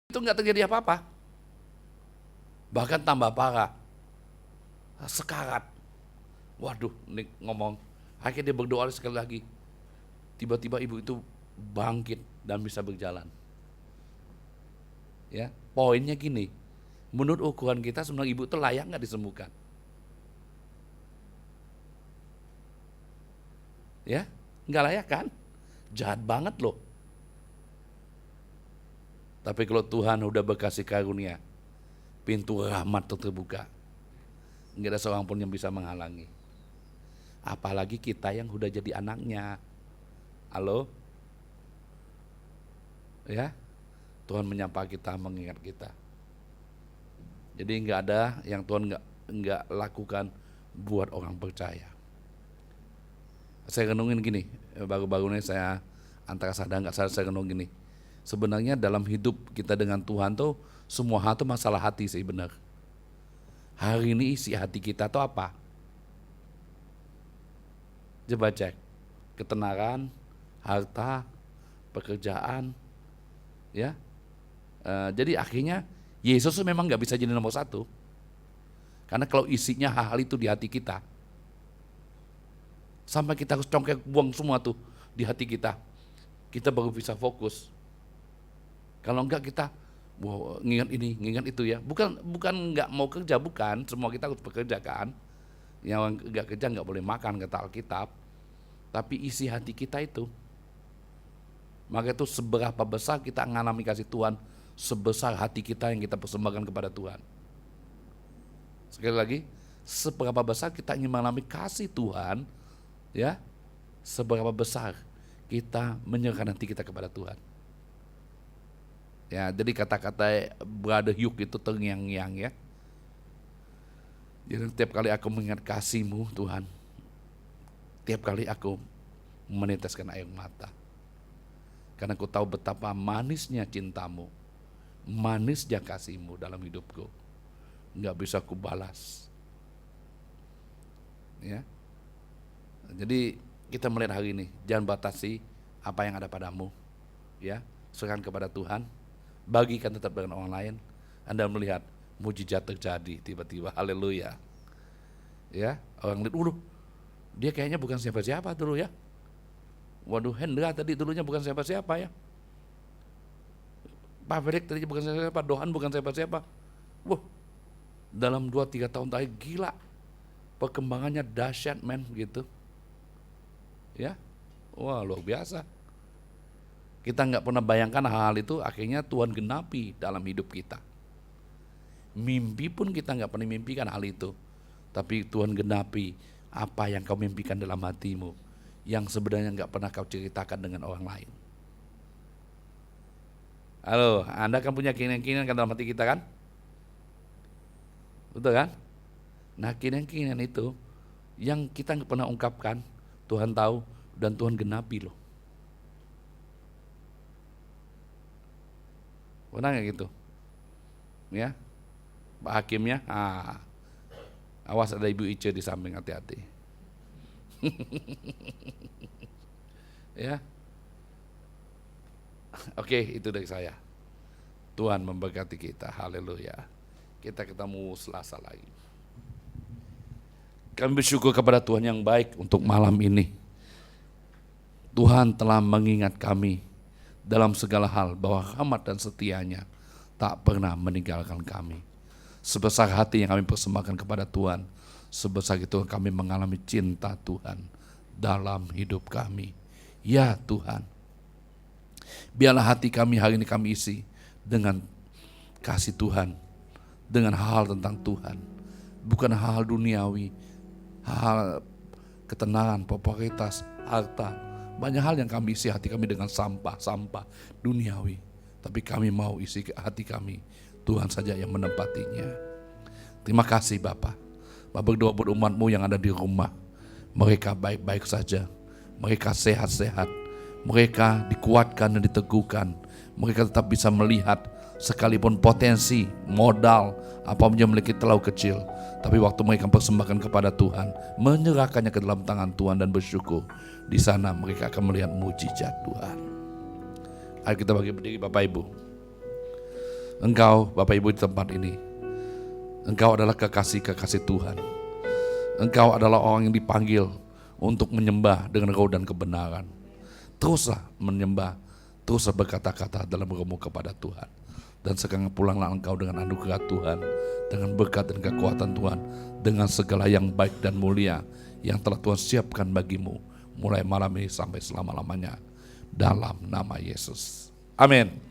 itu itu nggak terjadi apa-apa. Bahkan tambah parah. Sekarat. Waduh, ini ngomong. Akhirnya dia berdoa sekali lagi. Tiba-tiba ibu itu bangkit dan bisa berjalan. Ya, poinnya gini. Menurut ukuran kita sebenarnya ibu itu layak nggak disembuhkan? Ya, nggak layak kan? Jahat banget loh. Tapi kalau Tuhan udah berkasih karunia, pintu rahmat terbuka. Nggak ada seorang pun yang bisa menghalangi. Apalagi kita yang udah jadi anaknya. Halo? Ya, Tuhan menyapa kita, mengingat kita. Jadi nggak ada yang Tuhan nggak lakukan buat orang percaya. Saya renungin gini, baru-baru ini saya antara sadar nggak sadar saya renung gini. Sebenarnya dalam hidup kita dengan Tuhan tuh semua hal tuh masalah hati sih benar. Hari ini isi hati kita tuh apa? Coba cek, ketenaran, harta, pekerjaan, ya. Jadi akhirnya Yesus memang nggak bisa jadi nomor satu, karena kalau isinya hal-hal itu di hati kita, sampai kita harus congkak buang semua tuh di hati kita baru bisa fokus. Kalau enggak kita ngingat ini, ngingat itu ya. Bukan nggak mau kerja, bukan. Semua kita harus bekerja kan. Yang nggak kerja nggak boleh makan kata Alkitab. Tapi isi hati kita itu. Maka itu seberapa besar kita mengalami kasih Tuhan, sebesar hati kita yang kita persembahkan kepada Tuhan. Sekali lagi, seberapa besar kita ingin mengalami kasih Tuhan, ya, seberapa besar kita menyerahkan hati kita kepada Tuhan. Ya, jadi kata-kata Brother Hugh itu terngiang-ngiang ya. Jadi tiap kali aku mengingat kasih-Mu Tuhan, tiap kali aku meneteskan air mata. Karena aku tahu betapa manisnya cinta-Mu, manisnya kasih-Mu dalam hidupku. Nggak bisa aku balas. Ya. Jadi kita melihat hari ini, jangan batasi apa yang ada padamu. Ya, serahkan kepada Tuhan. Bagikan tetap dengan orang lain. Anda melihat mujizat terjadi tiba-tiba. Haleluya. Ya, orang lihat, dia kayaknya bukan siapa-siapa dulu ya. Waduh, Hendra tadi dulunya bukan siapa-siapa ya. Pak Felix tadi bukan siapa-siapa, Dohan bukan siapa-siapa. Wah, dalam 2-3 tahun terakhir gila. Perkembangannya dahsyat men gitu. Ya, wah luar biasa. Kita nggak pernah bayangkan hal itu akhirnya Tuhan genapi dalam hidup kita. Mimpi pun kita nggak pernah mimpikan hal itu. Tapi Tuhan genapi apa yang kau mimpikan dalam hatimu, yang sebenarnya nggak pernah kau ceritakan dengan orang lain. Halo, Anda kan punya keinginan-keinginan kan dalam hati kita kan? Betul kan? Nah keinginan-keinginan itu yang kita nggak pernah ungkapkan, Tuhan tahu dan Tuhan genapi loh. Pernah nggak gitu? Ya, Pak Hakimnya, awas ada Ibu Ice di samping, hati-hati. Ya, oke, itu dari saya. Tuhan memberkati kita, haleluya. Kita ketemu Selasa lagi. Kami bersyukur kepada Tuhan yang baik untuk malam ini. Tuhan telah mengingat kami dalam segala hal bahwa rahmat dan setianya tak pernah meninggalkan kami. Sebesar hati yang kami persembahkan kepada Tuhan, sebesar itu kami mengalami cinta Tuhan dalam hidup kami. Ya Tuhan, biarlah hati kami hari ini kami isi dengan kasih Tuhan, dengan hal tentang Tuhan, bukan hal duniawi, hal ketenaran, popularitas, harta. Banyak hal yang kami isi hati kami dengan sampah duniawi. Tapi kami mau isi hati kami, Tuhan saja yang menempatinya. Terima kasih Bapa. Bapa berdoa buat umat-Mu yang ada di rumah. Mereka baik-baik saja. Mereka sehat-sehat. Mereka dikuatkan dan diteguhkan. Mereka tetap bisa melihat sekalipun potensi, modal, apa yang memiliki terlalu kecil. Tapi waktu mereka persembahkan kepada Tuhan, menyerahkannya ke dalam tangan Tuhan dan bersyukur, di sana mereka akan melihat mujizat Tuhan. Ayo kita bagi berdiri Bapak Ibu. Engkau Bapak Ibu di tempat ini, Engkau adalah kekasih-kekasih Tuhan. Engkau adalah orang yang dipanggil untuk menyembah dengan roh dan kebenaran. Teruslah menyembah, teruslah berkata-kata dalam rohmu kepada Tuhan. Dan sekarang pulanglah engkau dengan anugerah Tuhan, dengan berkat dan kekuatan Tuhan, dengan segala yang baik dan mulia yang telah Tuhan siapkan bagimu mulai malam ini sampai selama-lamanya, dalam nama Yesus. Amin.